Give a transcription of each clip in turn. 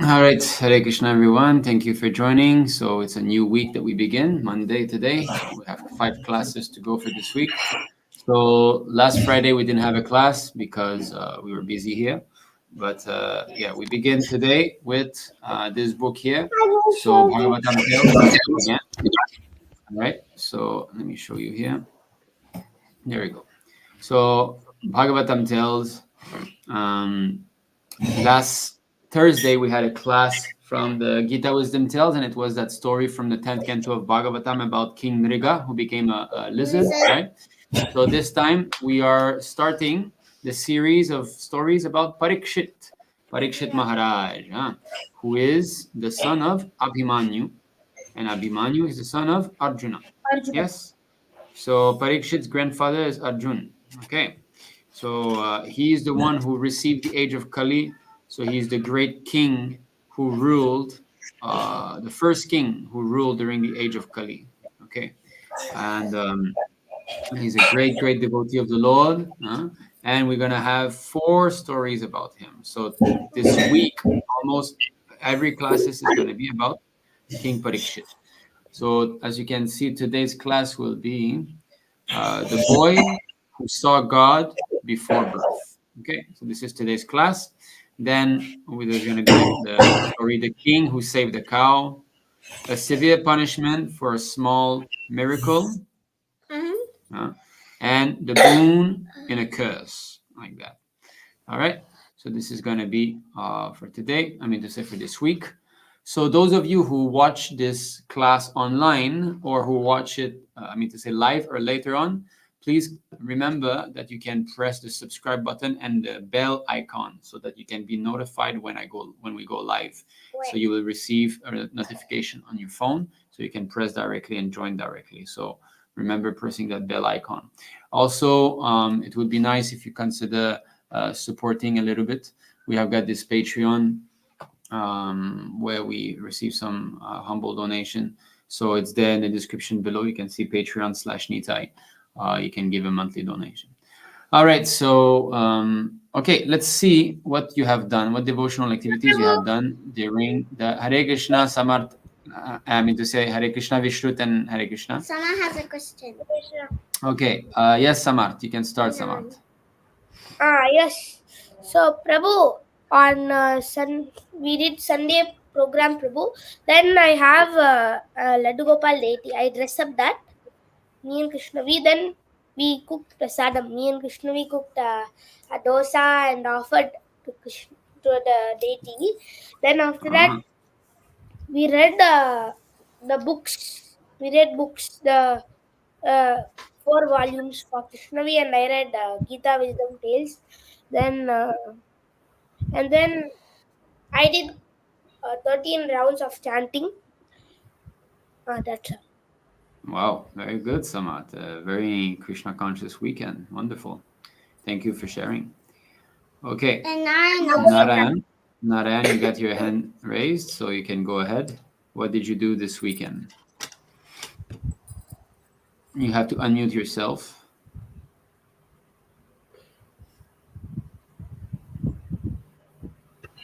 All right, Hare Krishna, everyone. Thank you for joining. So it's a new week that we begin, Monday today. We have 5 classes to go for this week. So last Friday we didn't have a class because we were busy here. But yeah, we begin today with this book here. So Bhagavatam tells again. All right, so let me show you here. There we go. So Bhagavatam tells, last Thursday we had a class from the Gita Wisdom Tales, and it was that story from the 10th canto of Bhagavatam about King Mriga, who became a lizard, right? So this time we are starting the series of stories about Parīkṣit Maharaj, who is the son of Abhimanyu, and Abhimanyu is the son of Arjuna. Yes? So Parikshit's grandfather is Arjun. Okay. So he is the one who received the age of Kali. So he's the great king who ruled, the first king who ruled during the age of Kali. Okay. And he's a great, great devotee of the Lord. And we're going to have 4 stories about him. So this week, almost every class is going to be about King Parikshit. So as you can see, today's class will be the boy who saw God before birth. Okay, so this is today's class. Then there's going to be the story, the king who saved the cow, a severe punishment for a small miracle, and the boon in a curse, like that. All right, so this is going to be for today, for this week. So those of you who watch this class online or who watch it, live or later on, please remember that you can press the subscribe button and the bell icon so that you can be notified when we go live. So you will receive a notification on your phone, so you can press directly and join directly. So remember pressing that bell icon. Also, it would be nice if you consider supporting a little bit. We have got this Patreon where we receive some humble donation. So it's there in the description below. You can see Patreon/Nitai. You can give a monthly donation. All right. So, okay, let's see what you have done, what devotional activities you have done during the Hare Krishna Samarth. Hare Krishna Vishrut and Hare Krishna. Sama has a question. Okay. Yes, Samarth. You can start, Samarth. Yes. So, Prabhu, on we did Sunday program, Prabhu. Then I have Laddu Gopal deity. I dress up that. Me and Krishna, we cooked prasadam. Me and Krishna, we cooked a dosa and offered to Krishna, to the deity. Then after that, we read the books. We read books, the 4 volumes for Krishnavi, and I read Gita Wisdom Tales. Then and then I did 13 rounds of chanting. That's all. Wow, very good, Samarth. Very Krishna conscious weekend. Wonderful. Thank you for sharing. Okay. And Narayan, you got your hand raised, so you can go ahead. What did you do this weekend? You have to unmute yourself.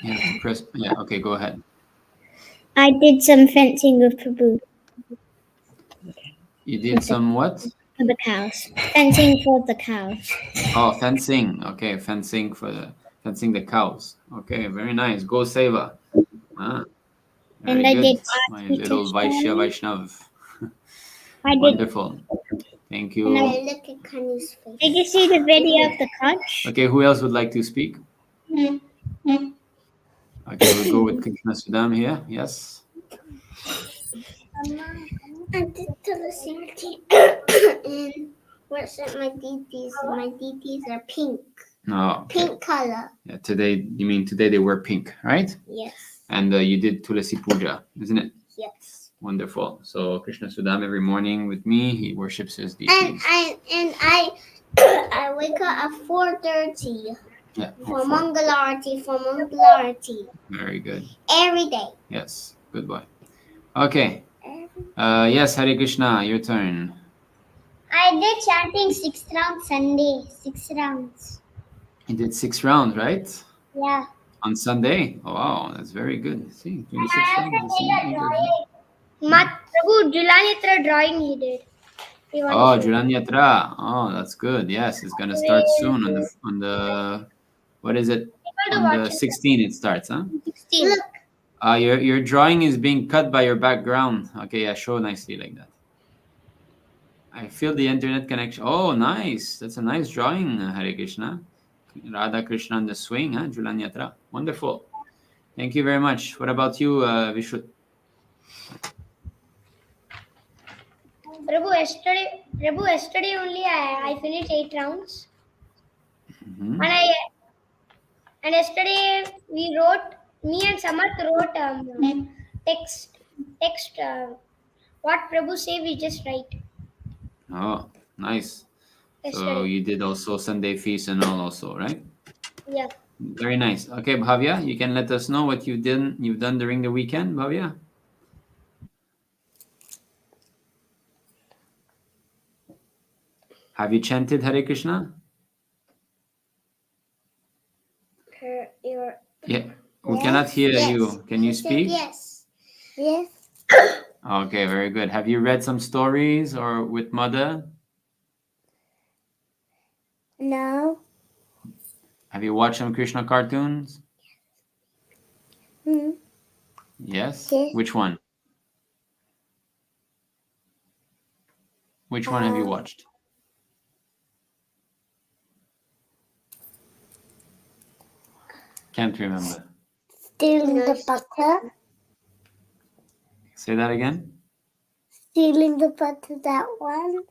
You have to press. Yeah, okay, go ahead. I did some fencing with Prabhu. You did some what? For the cows. Fencing for the cows. Oh, fencing. Okay, fencing the cows. Okay, very nice. Go Seva. Very I good. did My little Vaishnav. I Wonderful. Thank you. And I look at Connie's face. Did you see the video of the couch? Okay, who else would like to speak? Okay, we'll go with Krishna Sudam here. Yes. I did Tulasi and what's at my DTs? My DTs are pink. No. Pink color. Yeah, today, you mean today they were pink, right? Yes. And you did Tulasi Puja, isn't it? Yes. Wonderful. So Krishna Sudam every morning with me, he worships his deities. And I wake up at 4:30. Yeah. For Mangalarti. Very good. Every day. Yes. Good boy. Okay. Yes, Hare Krishna, your turn. I did chanting 6 rounds Sunday. 6 rounds. You did 6 rounds, right? Yeah. On Sunday? Oh, wow, that's very good. See, 26 friends, the same age as you. Prabhu, Julanitra drawing he did. We want Oh, to show. Julan Yatra. Oh, that's good. Yes, it's gonna start soon on the what is it? Able to On watch the it. 16th it starts, huh? 16. Look. Your drawing is being cut by your background. Okay, yeah, show nicely like that. I feel the internet connection. Oh, nice. That's a nice drawing, Hare Krishna. Radha Krishna on the swing, huh? Julan Yatra. Wonderful. Thank you very much. What about you, Vishut? Prabhu, yesterday only I finished 8 rounds. Mm-hmm. And yesterday me and Samarth wrote text. What Prabhu say we just write. Oh, nice. So Yesterday. you did also Sunday feast and all also, right? Yeah. Very nice. Okay, Bhavya, you can let us know what you've done during the weekend, Bhavya. Have you chanted Hare Krishna? Yeah, we cannot hear you. Can you speak? Yes. Yes. Okay, very good. Have you read some stories or with mother? No. Have you watched some Krishna cartoons? Hmm. Yes. Yes. Which one? Which one have you watched? Can't remember. Stealing the butter. Say that again. Stealing the butter, that one.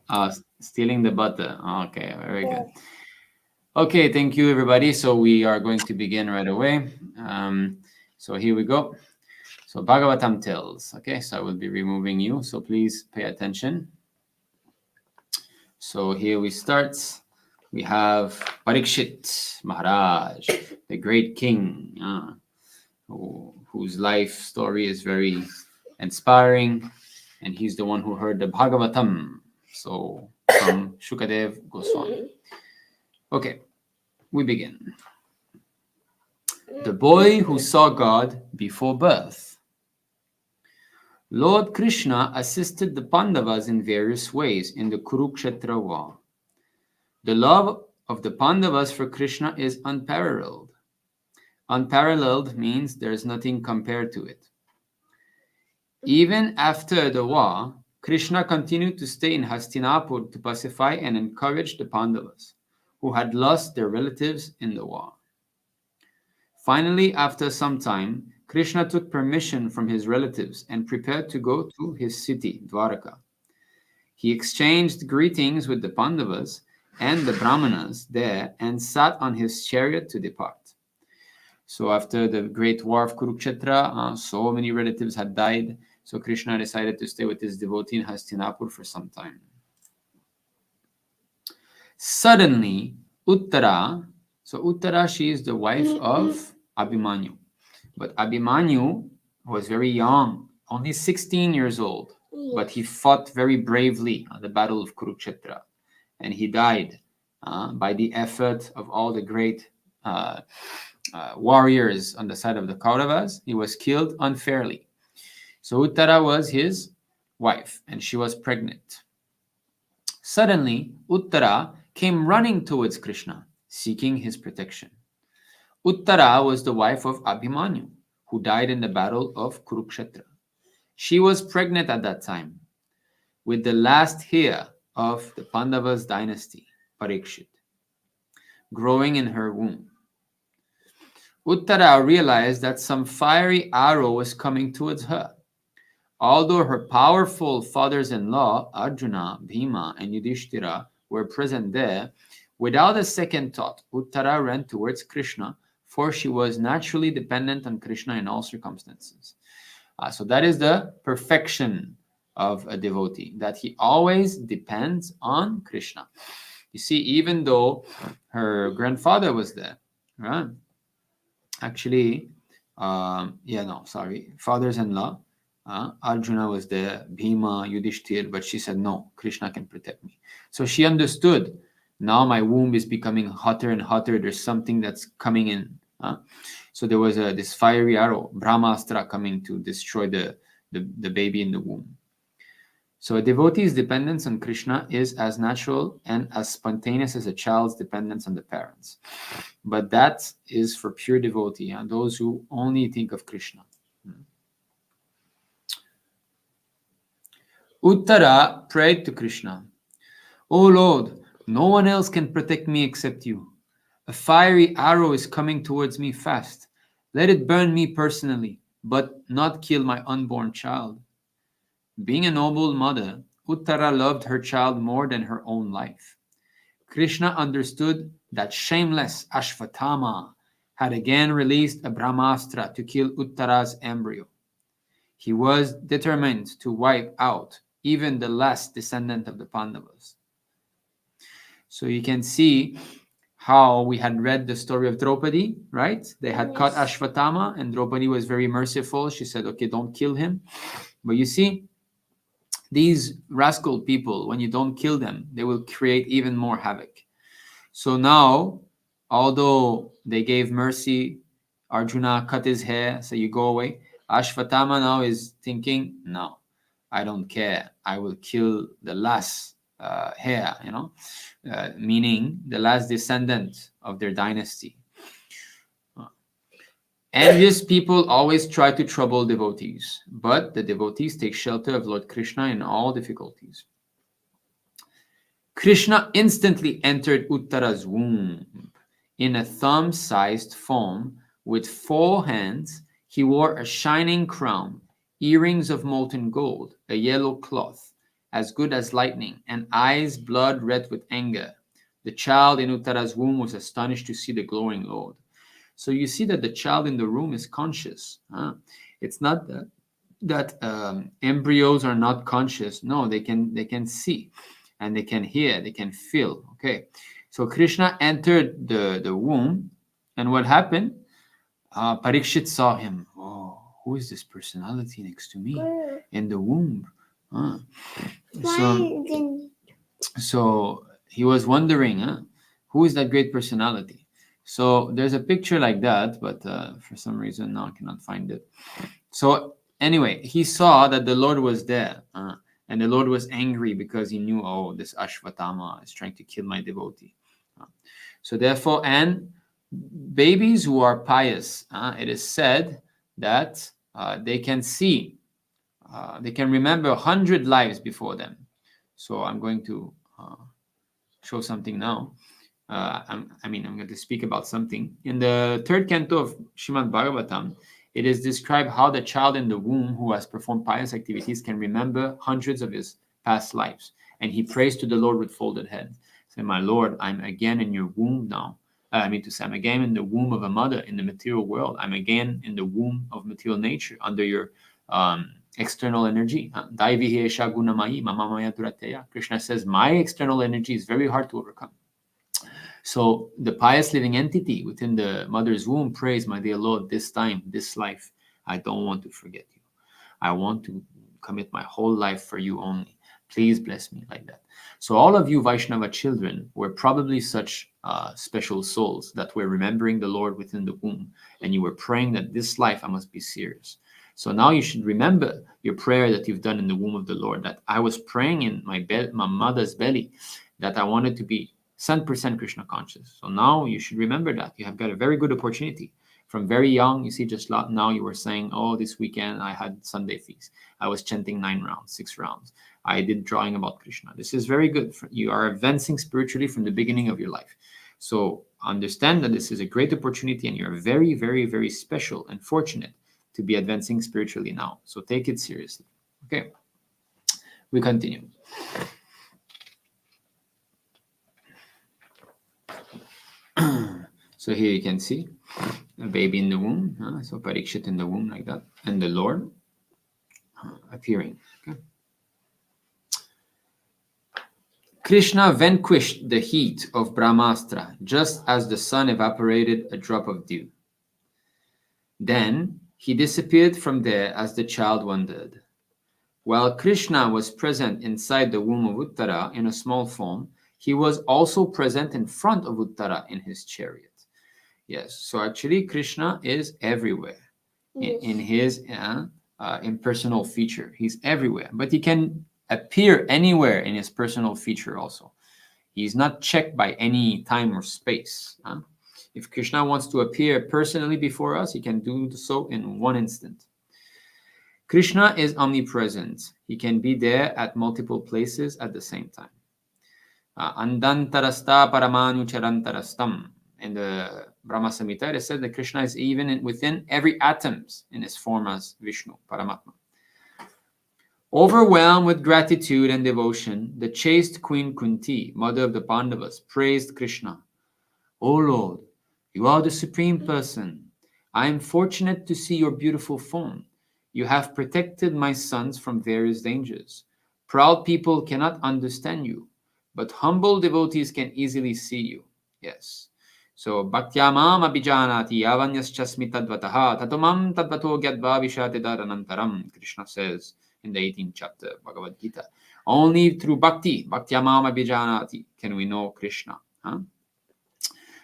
Stealing the butter. Okay, very good. Okay, thank you, everybody. So we are going to begin right away. So here we go. So Bhagavatam tells. Okay, so I will be removing you. So please pay attention. So here we start. We have Parīkṣit Maharaj, the great king, whose life story is very inspiring, and he's the one who heard the Bhagavatam. So from Shukadev Goswami. Okay, we begin. The boy who saw God before birth. Lord Krishna assisted the Pandavas in various ways in the Kurukshetra war. The love of the Pandavas for Krishna is unparalleled. Unparalleled means there's nothing compared to it. Even after the war, Krishna continued to stay in Hastinapur to pacify and encourage the Pandavas, who had lost their relatives in the war. Finally, after some time, Krishna took permission from his relatives and prepared to go to his city, Dwaraka. He exchanged greetings with the Pandavas and the Brahmanas there and sat on his chariot to depart. So after the great war of Kurukshetra, so many relatives had died, so Krishna decided to stay with his devotee in Hastinapur for some time. Suddenly, Uttara, so Uttara, she is the wife of Abhimanyu. But Abhimanyu was very young, only 16 years old, but he fought very bravely on the battle of Kurukshetra. And he died by the effort of all the great warriors on the side of the Kauravas. He was killed unfairly. So Uttara was his wife, and she was pregnant. Suddenly, Uttara came running towards Krishna, seeking his protection. Uttara was the wife of Abhimanyu, who died in the battle of Kurukshetra. She was pregnant at that time with the last heir of the Pandavas dynasty, Parīkṣit, growing in her womb. Uttara realized that some fiery arrow was coming towards her. Although her powerful fathers-in-law, Arjuna, Bhima, and Yudhishthira, were present there, without a second thought, Uttara ran towards Krishna, for she was naturally dependent on Krishna in all circumstances. So that is the perfection of a devotee, that he always depends on Krishna. You see, even though her grandfather was there, right? Actually, fathers-in-law, Arjuna was there, Bhima, Yudhishthir, but she said, no, Krishna can protect me. So she understood, now my womb is becoming hotter and hotter, there's something that's coming in. So there was this fiery arrow, Brahmastra, coming to destroy the baby in the womb. So a devotee's dependence on Krishna is as natural and as spontaneous as a child's dependence on the parents. But that is for pure devotee, and those who only think of Krishna. Uttara prayed to Krishna, "O Lord, no one else can protect me except you. A fiery arrow is coming towards me fast. Let it burn me personally, but not kill my unborn child." Being a noble mother, Uttara loved her child more than her own life. Krishna understood that shameless Ashvatthama had again released a Brahmastra to kill Uttara's embryo. He was determined to wipe out even the last descendant of the Pandavas. So you can see how we had read the story of Draupadi, right? They had cut Ashvatthama, and Draupadi was very merciful. She said, okay, don't kill him. But you see, these rascal people, when you don't kill them, they will create even more havoc. So now, although they gave mercy, Arjuna cut his hair, so you go away. Ashvatthama now is thinking, no, I don't care. I will kill the last hair, meaning the last descendant of their dynasty. Envious people always try to trouble devotees, but the devotees take shelter of Lord Krishna in all difficulties. Krishna instantly entered Uttara's womb. In a thumb-sized form, with 4 hands, he wore a shining crown, earrings of molten gold, a yellow cloth, as good as lightning, and eyes blood red with anger. The child in Uttara's womb was astonished to see the glowing Lord. So you see that the child in the room is conscious. It's not that embryos are not conscious. No, they can see, and they can hear, they can feel. Okay, so Krishna entered the womb, and what happened? Parīkṣit saw him. Oh, who is this personality next to me in the womb? So he was wondering, who is that great personality? So there's a picture like that, but for some reason now I cannot find it. So anyway, he saw that the Lord was there, and the Lord was angry because he knew, oh, this Ashvatthama is trying to kill my devotee. So therefore, and babies who are pious, it is said that they can see, they can remember 100 lives before them. So I'm going to show something now. I'm going to speak about something. In the 3rd canto of Srimad Bhagavatam, it is described how the child in the womb who has performed pious activities can remember hundreds of his past lives. And he prays to the Lord with folded hands. Say, my Lord, I'm again in your womb now. I'm again in the womb of a mother in the material world. I'm again in the womb of material nature under your external energy. Krishna says, my external energy is very hard to overcome. So the pious living entity within the mother's womb prays, my dear Lord, this time, this life, I don't want to forget you. I want to commit my whole life for you only. Please bless me like that. So all of you Vaishnava children were probably such special souls that were remembering the Lord within the womb, and you were praying that this life I must be serious. So now you should remember your prayer that you've done in the womb of the Lord, that I was praying in my mother's belly, that I wanted to be 100% Krishna conscious. So now you should remember that. You have got a very good opportunity. From very young, you see, just now you were saying, oh, this weekend I had Sunday feast. I was chanting 9 rounds, 6 rounds. I did drawing about Krishna. This is very good. You are advancing spiritually from the beginning of your life. So understand that this is a great opportunity, and you're very, very, very special and fortunate to be advancing spiritually now. So take it seriously. Okay, we continue. So here you can see a baby in the womb. So Parīkṣit in the womb like that, and the Lord appearing. Okay. Krishna vanquished the heat of Brahmastra just as the sun evaporated a drop of dew. Then he disappeared from there as the child wandered. While Krishna was present inside the womb of Uttara in a small form, he was also present in front of Uttara in his chariot. Yes. So actually, Krishna is everywhere in his impersonal feature. He's everywhere, but he can appear anywhere in his personal feature also. He's not checked by any time or space. If Krishna wants to appear personally before us, he can do so in one instant. Krishna is omnipresent. He can be there at multiple places at the same time. Andantarasta paramanu charantarastam. In the Brahma Samhita, it is said that Krishna is even within every atom in his form as Vishnu, Paramatma. Overwhelmed with gratitude and devotion, the chaste Queen Kunti, mother of the Pandavas, praised Krishna. O Lord, you are the Supreme Person. I am fortunate to see your beautiful form. You have protected my sons from various dangers. Proud people cannot understand you, but humble devotees can easily see you. Yes. So, Bhaktyamam abhijanati yavanyaschasmi tadvataha tatumam tadvato gyadva vishate daranantaram, Krishna says in the 18th chapter of Bhagavad Gita. Only through bhakti, Bhaktyamam abhijanati, can we know Krishna.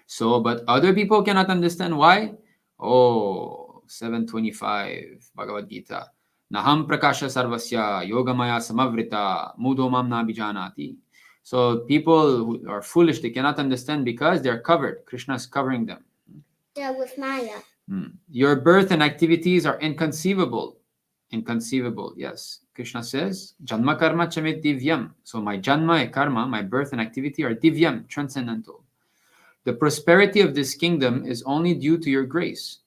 So, but other people cannot understand why. 725 Bhagavad Gita. Naham prakasha sarvasya yogamaya samavrita mudo mam nabhijanati. So people who are foolish, they cannot understand because they're covered. Krishna is covering them. Yeah, with Maya. Your birth and activities are inconceivable. Inconceivable, yes. Krishna says, Janma karma chamit divyam. So my janma and karma, my birth and activity are divyam, transcendental. The prosperity of this kingdom is only due to your grace.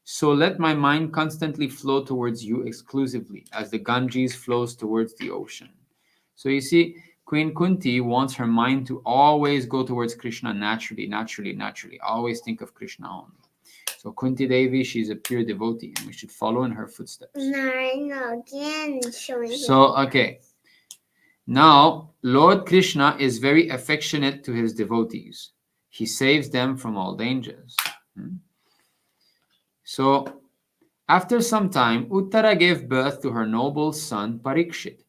So let my mind constantly flow towards you exclusively, as the Ganges flows towards the ocean. So you see, Queen Kunti wants her mind to always go towards Krishna naturally. Always think of Krishna only. So Kunti Devi, she's a pure devotee, and we should follow in her footsteps. No, again showing. So, okay. Now, Lord Krishna is very affectionate to his devotees. He saves them from all dangers. So, after some time, Uttara gave birth to her noble son Parīkṣit.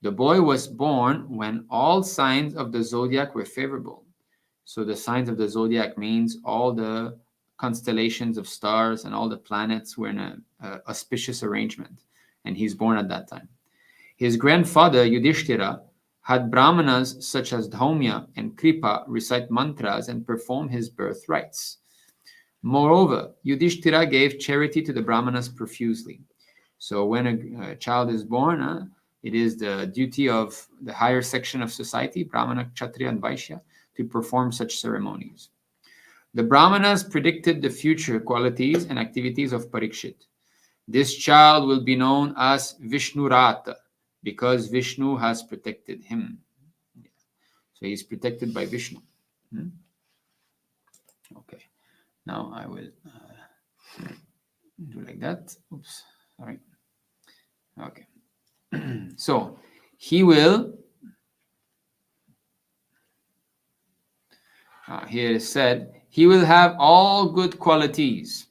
The boy was born when all signs of the zodiac were favorable. So the signs of the zodiac means all the constellations of stars and all the planets were in an auspicious arrangement. And he's born at that time. His grandfather, Yudhishthira, had brahmanas such as Dhaumya and Kripa recite mantras and perform his birth rites. Moreover, Yudhishthira gave charity to the brahmanas profusely. So when a child is born, it is the duty of the higher section of society, Brahmana, Kshatriya, and Vaishya, to perform such ceremonies. The brahmanas predicted the future qualities and activities of Parīkṣit. This child will be known as Vishnurata, because Vishnu has protected him. So he's protected by Vishnu. Okay. Now I will do like that. Oops, sorry. Okay. So he will, here it is said, he will have all good qualities.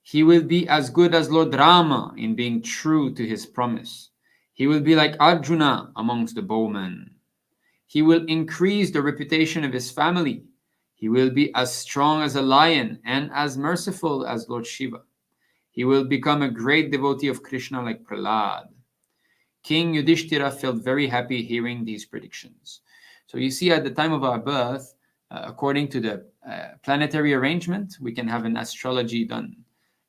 He will be as good as Lord Rama in being true to his promise. He will be like Arjuna amongst the bowmen. He will increase the reputation of his family. He will be as strong as a lion and as merciful as Lord Shiva. He will become a great devotee of Krishna like Prahlad. King Yudhishthira felt very happy hearing these predictions. So you see, at the time of our birth, according to the planetary arrangement, we can have an astrology done.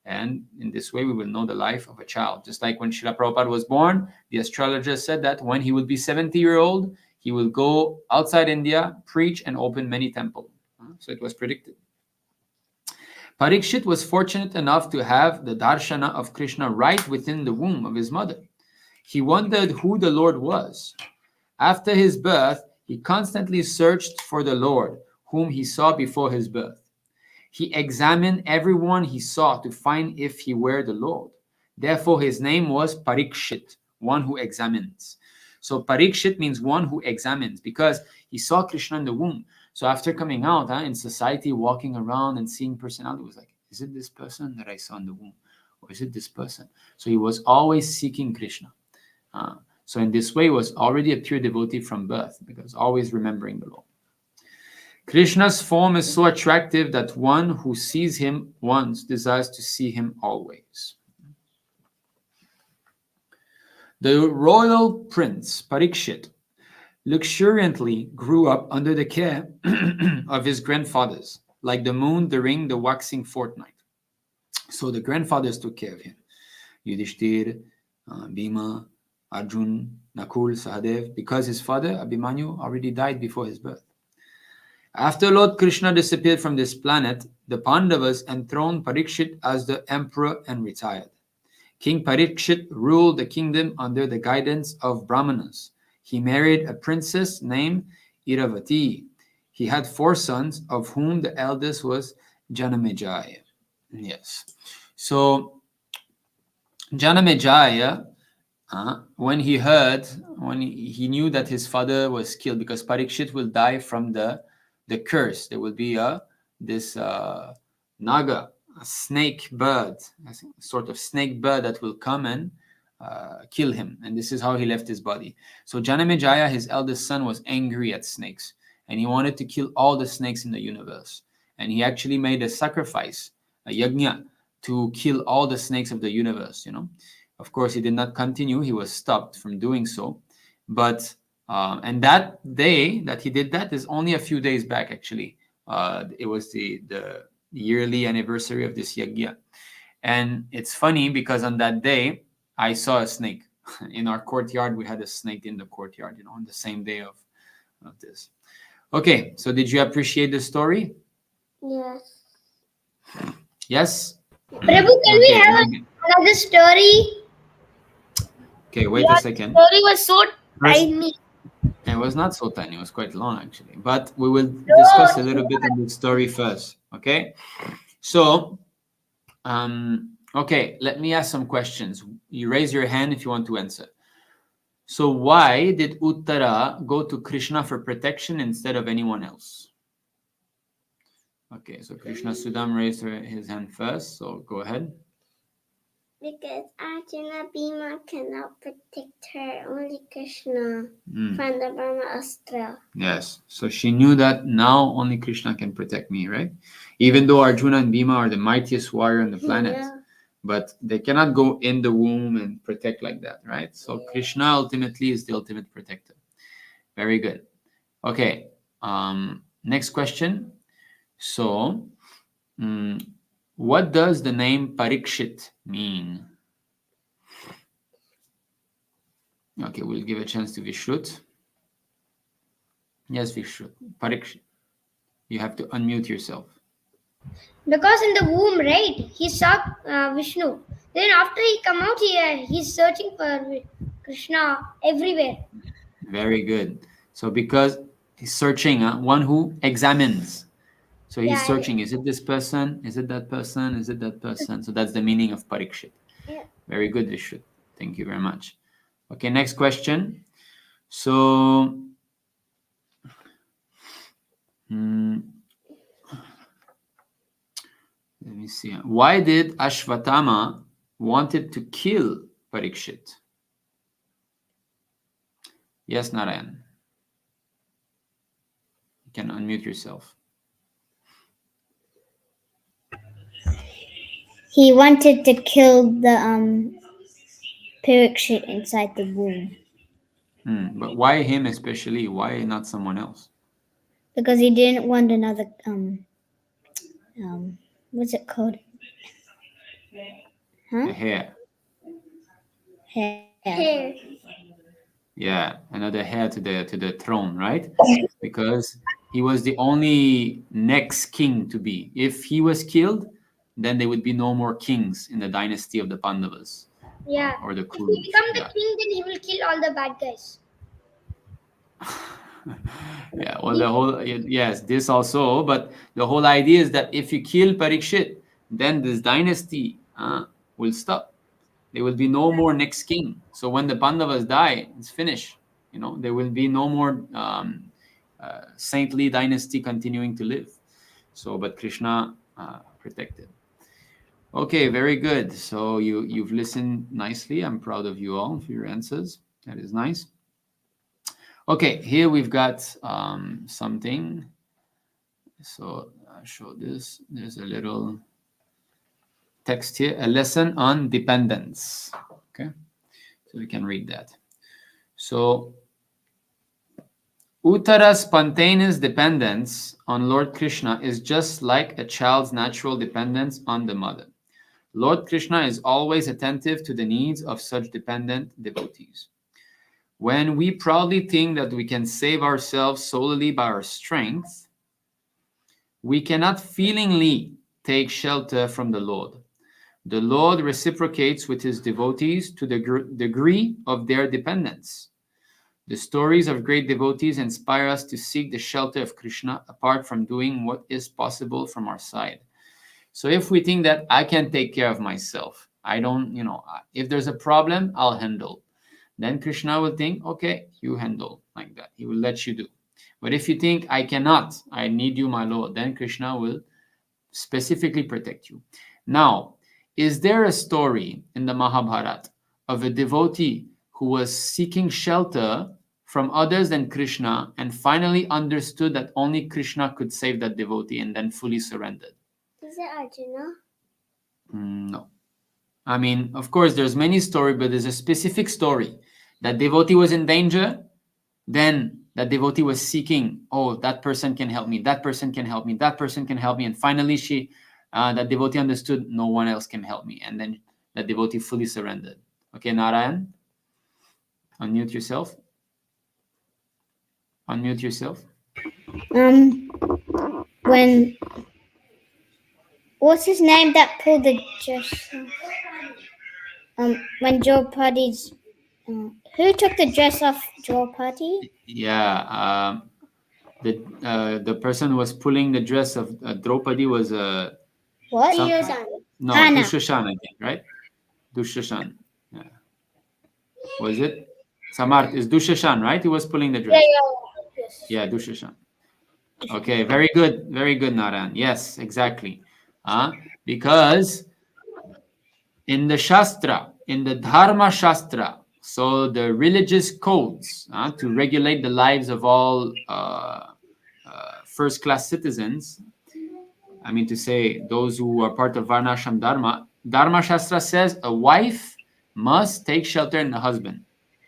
And in this way, we will know the life of a child. Just like when Srila Prabhupada was born, the astrologer said that when he would be 70-year-old, he will go outside India, preach, and open many temples. So it was predicted. Parīkṣit was fortunate enough to have the darshana of Krishna right within the womb of his mother. He wondered who the Lord was. After his birth, he constantly searched for the Lord, whom he saw before his birth. He examined everyone he saw to find if he were the Lord. Therefore, his name was Parīkṣit, one who examines. So Parīkṣit means one who examines, because he saw Krishna in the womb. So after coming out in society, walking around and seeing personality, was like, is it this person that I saw in the womb? Or is it this person? So he was always seeking Krishna. So in this way, he was already a pure devotee from birth, because always remembering the Lord. Krishna's form is so attractive that one who sees him once desires to see him always. The royal prince Parikshit luxuriantly grew up under the care of his grandfathers, like the moon during the waxing fortnight. So the grandfathers took care of him. Yudhishthir, Bhima, Arjun, Nakul, Sahadev, because his father, Abhimanyu, already died before his birth. After Lord Krishna disappeared from this planet, the Pandavas enthroned Parikshit as the emperor and retired. King Parikshit ruled the kingdom under the guidance of Brahmanas. He married a princess named Iravati. He had 4 sons, of whom the eldest was Janamejaya. Yes. So Janamejaya, when he knew that his father was killed, because Parikshit will die from the curse. There will be this naga, a snake bird, a sort of snake bird that will come and kill him. And this is how he left his body. So Janamejaya, his eldest son, was angry at snakes. And he wanted to kill all the snakes in the universe. And he actually made a sacrifice, a yajna, to kill all the snakes of the universe, Of course, he did not continue. He was stopped from doing so. But, and that day that he did that is only a few days back, actually. It was the yearly anniversary of this yajna. And it's funny because on that day, I saw a snake. In our courtyard, we had a snake in the courtyard, on the same day of this. Okay, so did you appreciate the story? Yes. Yes? Prabhu, can we have another story? Okay, wait a second. The story was so tiny. It was not so tiny. It was quite long, actually. But we will discuss a little bit on the story first, okay? So, okay, let me ask some questions. You raise your hand if you want to answer. So why did Uttara go to Krishna for protection instead of anyone else? Okay, so Krishna Sudam raised his hand first, so go ahead. Because Arjuna Bhima cannot protect her, only Krishna from the Brahma Astra. Yes, so she knew that now only Krishna can protect me, right? Even though Arjuna and Bhima are the mightiest warrior on the planet, but they cannot go in the womb and protect like that, right? So Krishna ultimately is the ultimate protector. Very good. Okay, next question. So, what does the name Parikshit mean? Okay, we'll give a chance to Vishrut. Yes, Vishrut. Parikshit. You have to unmute yourself. Because in the womb, right, he saw Vishnu. Then after he come out here, he's searching for Krishna everywhere. Very good. So because he's searching, one who examines. So he's searching, is it this person? Is it that person? Is it that person? So that's the meaning of Parikshit. Yeah. Very good, Vishrut. Thank you very much. Okay, next question. So, let me see. Why did Ashvatthama wanted to kill Parikshit? Yes, Narayan. You can unmute yourself. He wanted to kill the Parikshit inside the womb. But why him especially? Why not someone else? Because he didn't want another what's it called? A hair. Hair. Yeah, another heir to the throne, right? Because he was the only next king to be. If he was killed, then there would be no more kings in the dynasty of the Pandavas. Yeah. Or the If Kurus. he become the king, then he will kill all the bad guys. Yeah, well, this also, but the whole idea is that if you kill Parikshit, then this dynasty will stop. There will be no more next king. So when the Pandavas die, it's finished. There will be no more saintly dynasty continuing to live. So, but Krishna protected. Okay, very good. So you've listened nicely. I'm proud of you all for your answers. That is nice. Okay, here we've got something. So I'll show this. There's a little text here, a lesson on dependence. Okay, so we can read that. So Uttara's spontaneous dependence on Lord Krishna is just like a child's natural dependence on the mother. Lord Krishna is always attentive to the needs of such dependent devotees. When we proudly think that we can save ourselves solely by our strength, we cannot feelingly take shelter from the Lord. The Lord reciprocates with his devotees to the degree of their dependence. The stories of great devotees inspire us to seek the shelter of Krishna apart from doing what is possible from our side. So if we think that I can take care of myself, I don't, if there's a problem, I'll handle. Then Krishna will think, okay, you handle like that. He will let you do. But if you think I cannot, I need you, my Lord, then Krishna will specifically protect you. Now, is there a story in the Mahabharata of a devotee who was seeking shelter from others than Krishna and finally understood that only Krishna could save that devotee and then fully surrendered? Is it Arjuna? No. I mean, of course, there's many stories, but there's a specific story. That devotee was in danger, then that devotee was seeking, oh, that person can help me, that person can help me, that person can help me. And finally, that devotee understood no one else can help me. And then that devotee fully surrendered. Okay, Narayan, unmute yourself. Unmute yourself. When what's his name that pulled the dress? When Draupadi's who took the dress off Draupadi? Yeah, the person who was pulling the dress of Draupadi was What? no, Hana. Dushashan, I think, right? Dushashan. Yeah. Was it? Samarth is Dushashan, right? He was pulling the dress. Yes. Yeah, Dushashan. Okay, very good, Narayan. Yes, exactly. Because in the Shastra, in the Dharma Shastra, so the religious codes to regulate the lives of all first-class citizens, I mean to say those who are part of Varnashram Dharma, Dharma Shastra says a wife must take shelter in the husband.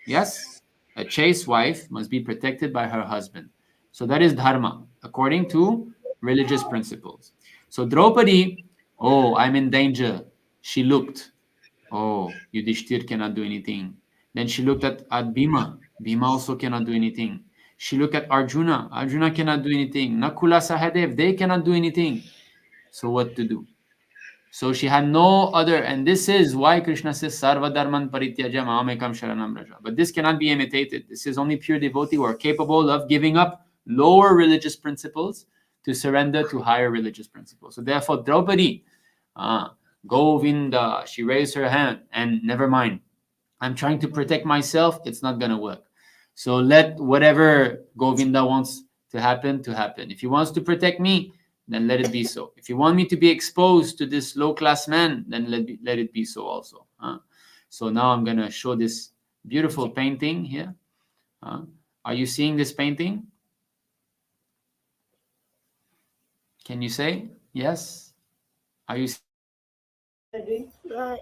Yes? A chaste wife must be protected by her husband. So that is Dharma, according to religious principles. So Draupadi, oh, I'm in danger. She looked. Oh, Yudhishthir cannot do anything. Then she looked at Bhima. Bhima also cannot do anything. She looked at Arjuna. Arjuna cannot do anything. Nakula, Sahadev, they cannot do anything. So what to do? So she had no other, and this is why Krishna says, Sarva Dharman Parityaja Mamekam Sharanam Raja. But this cannot be imitated. This is only pure devotee who are capable of giving up lower religious principles to surrender to higher religious principles. So therefore, Draupadi, Govinda, she raised her hand, and never mind. I'm trying to protect myself. It's not going to work. So let whatever Govinda wants to happen. If he wants to protect me, then let it be so. If you want me to be exposed to this low-class man, then let it be so also. So now I'm going to show this beautiful painting here. Are you seeing this painting? Can you say yes? Are you? Yes, Prabhu.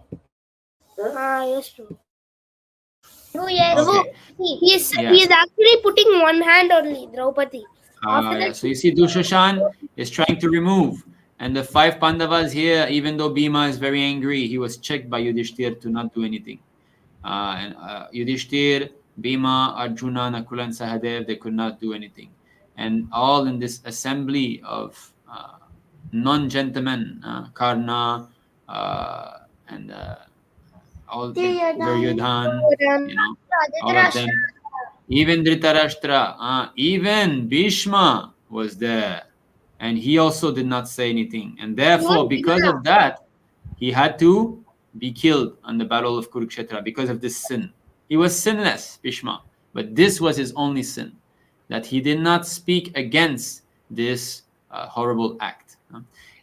Oh, yes. Okay. He's actually putting one hand only, Draupadi. So you see, Dushashan is trying to remove. And the 5 Pandavas here, even though Bhima is very angry, he was checked by Yudhishthir to not do anything. Yudhishthir, Bhima, Arjuna, Nakula, and Sahadev, they could not do anything. And all in this assembly of non-gentlemen, Karna, and all Duryodhan, all of them. Even Dhritarashtra, even Bhishma was there. And he also did not say anything. And therefore, because of that, he had to be killed on the battle of Kurukshetra because of this sin. He was sinless, Bhishma. But this was his only sin, that he did not speak against this horrible act.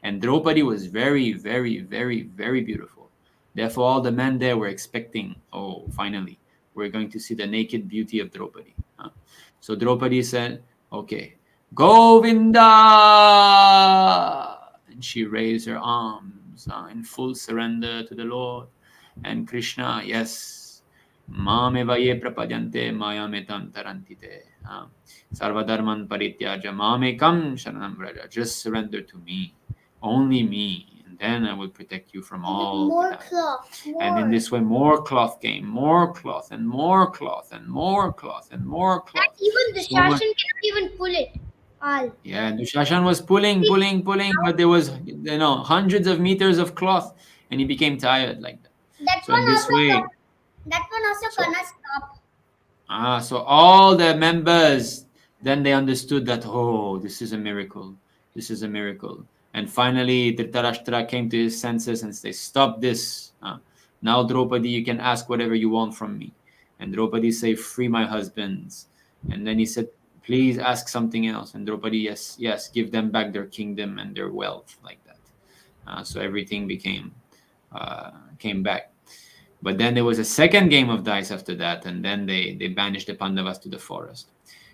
And Draupadi was very, very, very, very beautiful. Therefore, all the men there were expecting, oh, finally, we're going to see the naked beauty of Draupadi. So Draupadi said, okay, Govinda! And she raised her arms in full surrender to the Lord. And Krishna, yes, Mameva ye prapadyante mayametam tarantite. Sarvadharman parityaja mamekam sharanam vraja. Just surrender to me, only me, and then I will protect you from all. More cloth. And in this way, more cloth came, more cloth, and more cloth, and more cloth, and more cloth. And even the So much- Shashan cannot even pull it. All. Yeah, Dushashan was pulling, but there was, hundreds of meters of cloth, and he became tired like that. That So in one this also. way, That one also So- cannot stop. so all the members, then they understood that, oh, this is a miracle. This is a miracle. And finally, Dhritarashtra came to his senses and said, stop this. Now, Draupadi, you can ask whatever you want from me. And Draupadi said, free my husbands. And then he said, please ask something else. And Draupadi, yes, give them back their kingdom and their wealth, like that. So everything came back. But then there was a second game of dice after that, and then they banished the Pandavas to the forest.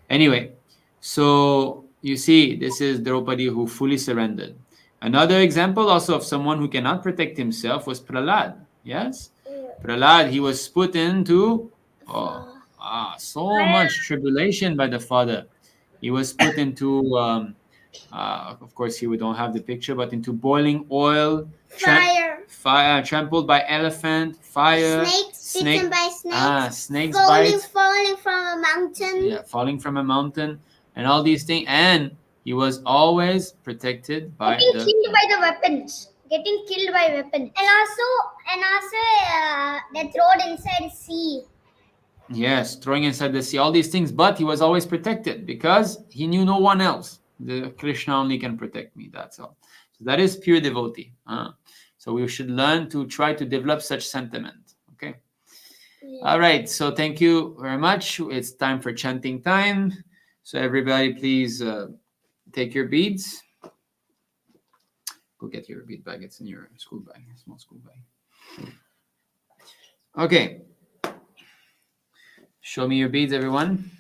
Anyway, so you see, this is Draupadi who fully surrendered. Another example also of someone who cannot protect himself was Prahlad. Yes? Prahlad, he was put into so much tribulation by the father. He was put into, of course, we don't have the picture, but into boiling oil, Fire. trampled by elephant, fire, Snakes. Bitten by snakes. snakes falling bites, from a mountain. falling from a mountain, and all these things. And he was always protected by Getting killed by the weapons. Getting killed by weapons. And also, they thrown inside sea. Yes, throwing inside the sea, all these things, but he was always protected because he knew no one else. The Krishna only can protect me, that's all. So that is pure devotee. So we should learn to try to develop such sentiment. Okay. Yeah. All right. So thank you very much. It's time for chanting time. So everybody, please take your beads. Go get your bead bag. It's in your school bag, small school bag. Okay. Show me your beads, everyone.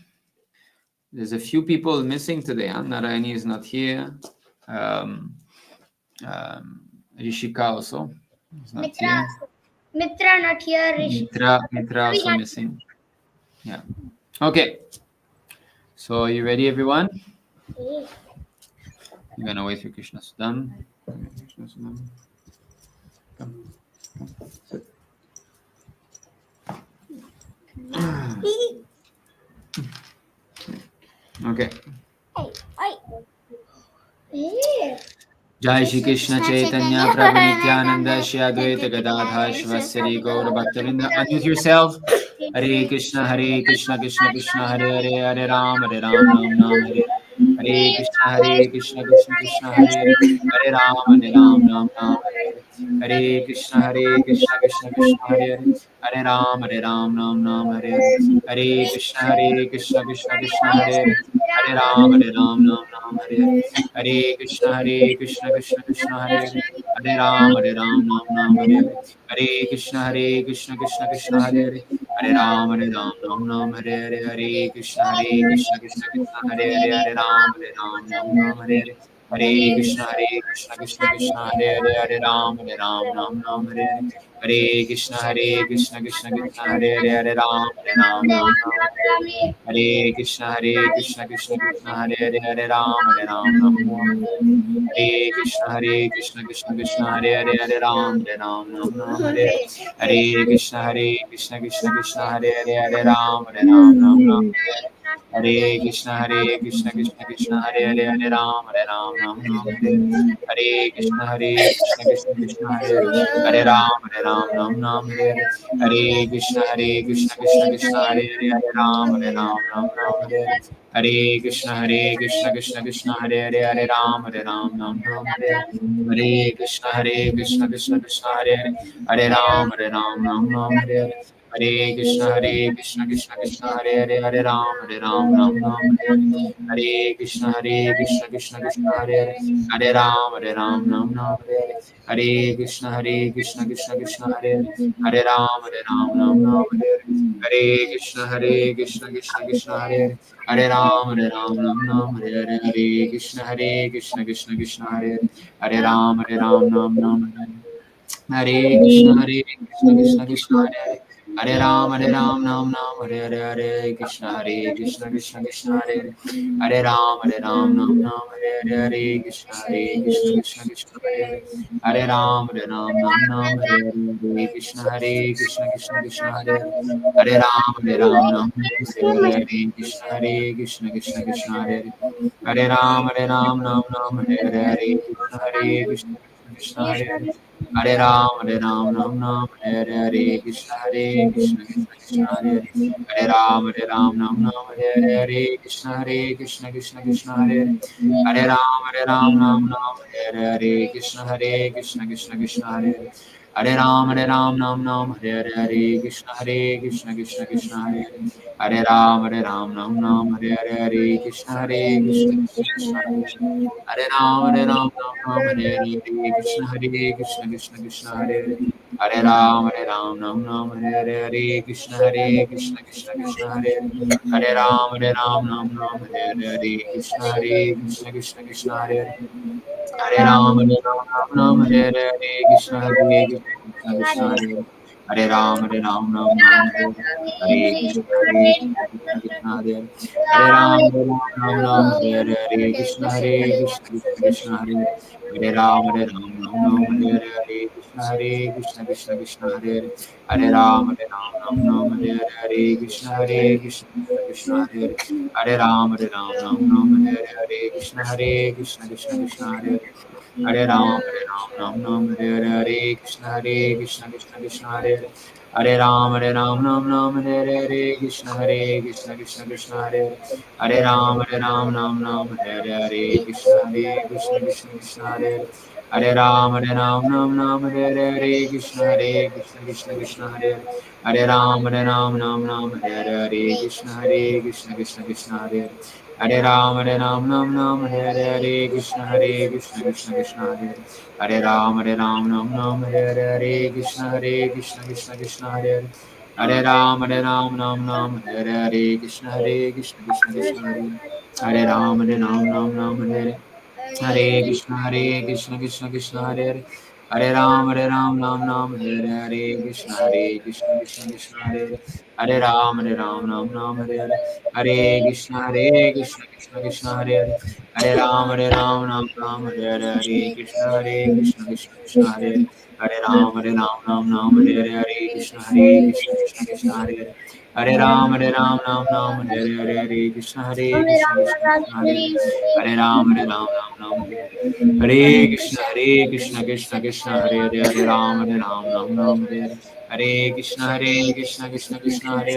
There's a few people missing today. Narayani is not here. Rishika also is not here. Mitra not here. Mitra also missing. Yeah. Okay. So are you ready, everyone? You're gonna wait for Krishna Sudam. Come. Sit. Okay. Jai Shri Krishna Chaitanya Prabhu Nityananda Shri Advaita Gadadhar Shivasari Gaura Bhaktavinda. Unmute yourself. Hare Krishna Krishna Krishna Hare Hare Hare Ram Ram Ram Hare Hare Krishna Krishna Krishna Hare Hare Hare Ram Ram Hare Krishna Krishna Krishna Hare Hare Ram Ram Hare Hare Krishna Krishna Krishna Hare Hare Ram Ram Hare Hare Krishna Krishna Krishna Hare Hare Ram Hare Hare Krishna Krishna Krishna Hare Hare Ram Hare Hare Krishna Krishna Hare Hare Ram Hare Hare Krishna Krishna Hare Ram Hare Hare Krishna Krishna Krishna Hare Hare Ram Hare Krishna Krishna Krishna Hare Hare Ram Hare Krishna Krishna Krishna Hare Hare Ram Hare Hare Krishna Krishna Krishna Hare Hare Ram Hare Krishna Krishna Krishna Hare Hare Ram Hare Krishna Krishna Krishna Hare Ram Hare Krishna Krishna Krishna Hare Ram Hare Krishna Krishna Krishna Hare Ram Hare Krishna Krishna Krishna Hare Hare Ram Hare Krishna Krishna Krishna Hare Hare Ram Hare Hare Krishna, Hare Krishna, Krishna Krishna, Hare Hare, Hare Ram, Ram Ram, Hare Hare. Hare Krishna, Hare Krishna, Krishna Krishna, Hare Hare, Hare Ram, Ram Ram, Hare Hare. Hare Krishna, Hare Krishna, Krishna Krishna, Hare Hare, Hare Ram, Ram Hare Hare. Hare Krishna, Hare Krishna, Krishna Krishna, Hare Hare, Hare Ram, Ram Hare Hare. Hare Krishna, Hare Krishna, Krishna Krishna, Hare Hare, Hare Ram, Ram Hare Hare. Hare Krishna, Hare Krishna, Krishna Krishna, Hare Hare. Hare Ram, Ram, Hare Hare, Hare Krishna, Hare Krishna, Krishna Krishna, Hare Hare. Hare Ram, Ram, Hare Hare, Hare Krishna, Hare Krishna, Krishna Krishna, Hare Hare. Hare Ram, Ram, Hare Hare, Hare Krishna, Hare Krishna, Krishna Krishna, Hare Hare. Hare Ram, Ram, Hare Hare, Hare Krishna, Hare Krishna, Krishna Krishna, Hare Hare. Hare Ram, Ram, Hare Hare, Hare Krishna, Hare Krishna, Krishna Krishna, Hare Hare. Hare Ram, Hare Hare Krishna, Hare Krishna, Krishna Krishna, Hare Hare. Hare Ram, Hare Hare, Hare Krishna, Krishna Krishna, Hare Hare. Hare Ram, Hare Hare Krishna, Krishna Krishna, Krishna Hare Hare. Hare Ram, Hare Hare Krishna, Krishna Krishna, Hare Hare. Hare Ram, Hare Hare Krishna, Krishna Krishna, Hare Hare. Hare Ram, Hare Hare Krishna, Krishna Krishna, Hare Hare. Hare Ram, Hare Hare Krishna, Krishna Krishna, Hare Hare. Hare Ram, Hare Hare Krishna, Krishna Krishna, Hare Hare. Hare Ram, Hare Hare Krishna, Krishna Krishna, Hare Hare. Hare Ram, Hare Hare. Hare Krishna, Krishna Krishna, Hare Hare. Hare Ram, Hare Hare Krishna, Krishna Krishna, Hare Hare. Hare Ram, Hare Hare Krishna, Krishna Krishna, Hare Hare. Hare Ram, Hare Hare Krishna, Krishna Krishna, Hare Hare. Hare Ram, Hare Hare Krishna, Krishna Krishna, Hare Hare. Hare Ram, Hare Hare Krishna, Krishna Krishna, Hare Hare. Hare Ram, Hare Hare Krishna, Krishna Krishna, Hare Hare. Hare Ram, Hare Hare Krishna, Krishna Krishna, Hare Hare. Hare Ram, Hare Hare Krishna, Krishna Krishna, Hare Hare. Hare Ram, Hare Hare Krishna, Krishna Krishna, Hare Hare. Hare Ram, Hare Hare Krishna, Krishna Krishna, Hare Hare. Hare Ram, Hare Hare Krishna, Krishna Hare Hare. Hare Ram, Hare Hare Krishna, Krishna Hare Hare. Hare Ram, Hare Hare. Hare Krishna, Krishna Hare Hare. Hare Ram, Hare Hare Krishna, Krishna Hare Hare. Hare Ram, Hare Hare. Hare Krishna, Krishna Hare Hare. Hare Ram, Hare Hare Krishna, Krishna Hare Hare. Hare Ram, Hare Hare Krishna, Krishna Hare Hare. Hare Ram, Hare Hare Krishna, Krishna Hare Hare. Hare Ram, Hare Hare. Hare Krishna, Krishna Hare Hare, Hare Ram, Hare Hare. Hare Krishna, Krishna Hare Hare.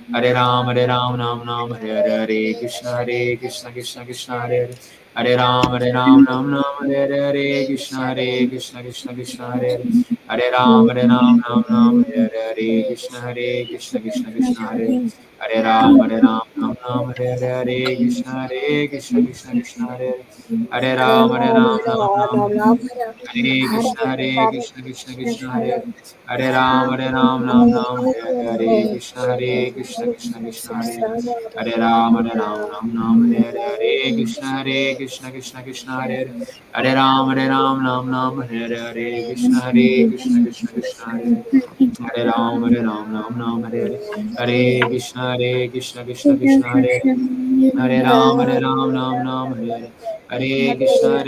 Hare Ram, Hare Hare. Hare Krishna, Krishna Hare Hare. Hare Ram, Hare Hare. Hare Krishna, Krishna Hare Hare. Hare Ram, Hare Hare. Hare Krishna, Krishna Hare Hare. Hare Ram, Hare Hare. Hare Krishna, Krishna Hare Hare. Hare Ram, Hare Hare Krishna, Krishna Hare Hare. Hare Ram, Hare Hare Krishna, Krishna Hare Hare. Hare Ram, Hare Hare Krishna, Hare Hare. Hare Ram, Hare Krishna, Hare Hare. Hare Ram, Hare Hare Krishna, Hare Hare. Hare Ram, Hare Hare Krishna, Hare Hare. Hare Ram, Hare Hare Krishna, Hare Hare. Hare Ram, Hare Hare. Hare Krishna, Krishna Hare Hare. Hare Ram, Hare Hare. Hare Krishna,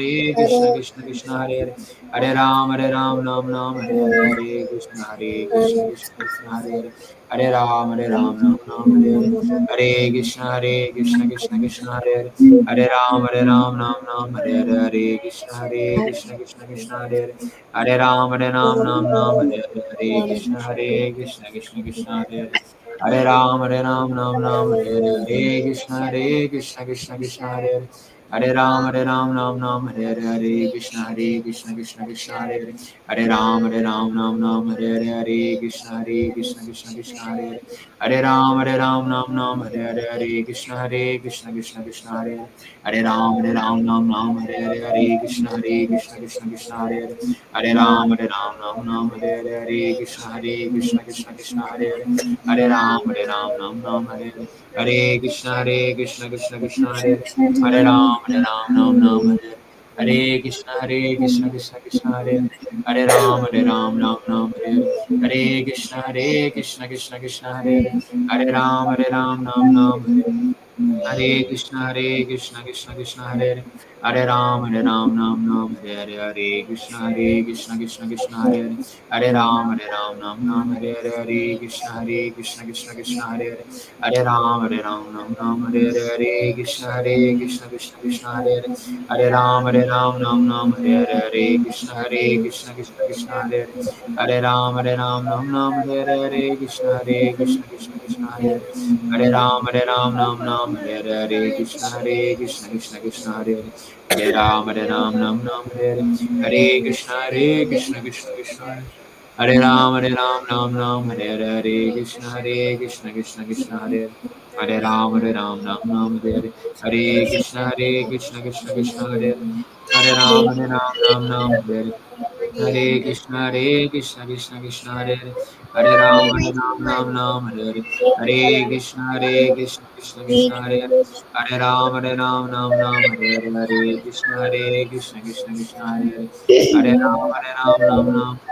Krishna Krishna, Hare Hare, Hare Ram, Ram Ram, Hare Hare, Hare Krishna, Krishna Krishna, Hare Hare, Hare Ram, Ram Ram, Hare Hare, Hare Krishna, Krishna Krishna, Hare Hare, Hare Ram, Ram Ram, Hare Hare, Hare Krishna, Krishna Krishna, Hare Hare, Hare Ram, Ram Ram, Hare Hare, Hare Krishna, Krishna Hare Hare, Hare Ram, Ram Hare Hare, Hare Krishna, Krishna Hare Hare, Hare Ram, Ram Hare Hare, Hare Krishna, Krishna Hare Hare, Hare Ram, Ram Hare Hare, Hare Krishna, Krishna Hare Hare, Hare Ram, Ram Hare Hare, Hare Krishna, Krishna Hare Hare, Hare Ram, Ram Hare Hare, Hare Krishna, Krishna Hare Hare, Hare Ram, Ram Hare Hare, Hare Krishna, Krishna Hare Hare, Hare Ram, Ram Hare Hare, Hare Krishna, Krishna Hare Hare, Hare Ram, Ram Hare Hare, Hare Krishna, Krishna Hare Hare, Hare Ram, Ram Hare Hare, Hare Krishna, Krishna Hare Hare, Hare Ram, Ram Hare Hare, Hare Krishna, Krishna Hare Hare, Hare Ram, Ram Hare Hare, Hare Krishna, Krishna Hare Hare, Hare Ram, Ram Hare Hare, Hare Krishna, Krishna Hare Hare, Hare Ram, Ram Hare Hare, Hare Krishna, Krishna Hare Hare, Hare Ram, Ram Hare Hare, Hare Krishna, Krishna Hare Hare, Hare Ram, Ram Hare Hare, Hare Krishna, Krishna Hare Hare, Hare Ram, Ram Hare Hare, Hare Krishna, Krishna Hare Hare, Hare Ram, Ram Hare Hare, Hare Krishna, Krishna Hare, Hare Ram, Ram Hare Hare, Hare Krishna, Krishna Hare Hare, Hare Ram, Ram Hare Hare, Hare Krishna, Krishna Hare Hare, Hare Ram, Ram Hare Hare, Hare Krishna, Krishna Hare Hare, Hare Ram, Ram Hare Hare, Hare Krishna, Krishna Hare Hare, Hare Ram, Ram Hare Hare, Hare Krishna, Krishna Hare Hare, Hare Ram, Ram Hare Hare, Hare Krishna,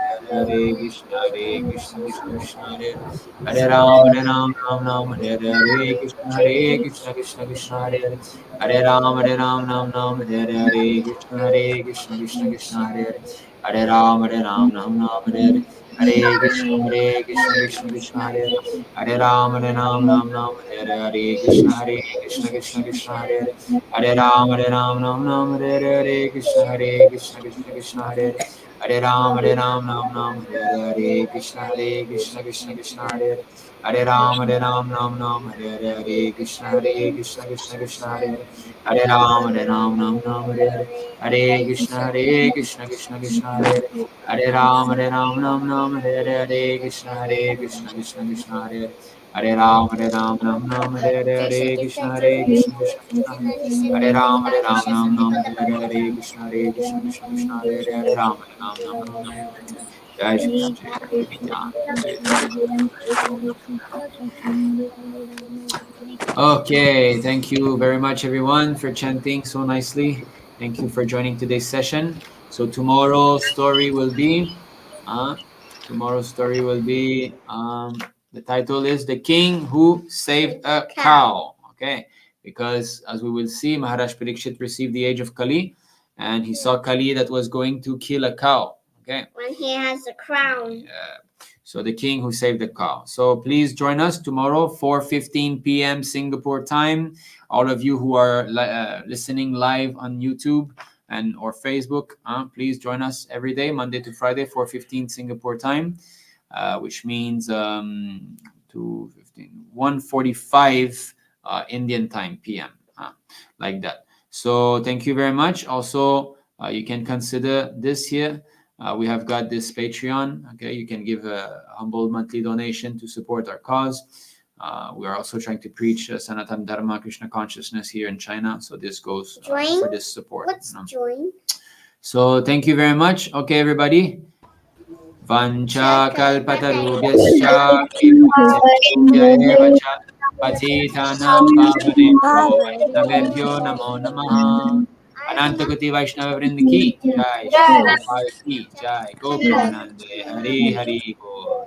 Krishna Hare Hare, Hare Ram, Ram Hare Hare, Hare Krishna, Krishna Hare Hare, Hare Ram, Ram Hare Hare, Hare Krishna, Krishna Hare Hare, Hare Ram, Ram Hare Hare, Hare Krishna, Krishna Hare Hare, Hare Ram, Ram Hare Hare, Hare Krishna, Krishna Hare Hare, Hare Ram, Ram Hare Hare, Hare Krishna, Krishna Hare Hare, Hare Ram, Ram Hare Hare, Hare Krishna, Krishna Hare Hare, Hare Ram, Ram Hare Hare, Hare Krishna, Krishna Hare Hare, Hare Ram, Ram Hare Hare, Hare Krishna, Krishna Hare Hare, Hare Ram, Ram Hare Hare, Hare Krishna, Krishna Hare Hare, Hare Ram, Ram Hare Hare, Hare Krishna, Krishna Hare, Hare Ram, Ram Hare Hare, Hare Krishna, Krishna Hare Hare, Hare Ram, Ram Hare Hare. Jai Shri Ram, Jai Ram, Nityananda, Okay, thank you very much, everyone, for chanting so nicely. Thank you for joining today's session. So tomorrow's story will be, uh, tomorrow's story will be, the title is "The King Who Saved a Cow." Okay, because as we will see, Maharaj Parīkṣit received the age of Kali, and he saw Kali that was going to kill a cow. Okay, When he has a crown. yeah. So the king who saved the cow. So please join us tomorrow, 4:15 p.m. Singapore time. All of you who are listening live on YouTube and or Facebook, please join us every day, Monday to Friday, 4:15 Singapore time, which means 2:15, 1:45 Indian time PM, like that. So thank you very much. Also, you can consider this here. We have got this Patreon. Okay, you can give a humble monthly donation to support our cause. We are also trying to preach Sanatana Dharma, Krishna consciousness here in China. So this goes for this support. What's join? So thank you very much. Okay, everybody. Vancha kalpatarubhyascha kripasinubhya patitanam pavanebhyo vaishnavebhyo namo namaha. Anantakoti Vaishnava Vrind ki jai, Shri Gopal ki jai, Go Premanande, Hari Hari Bol.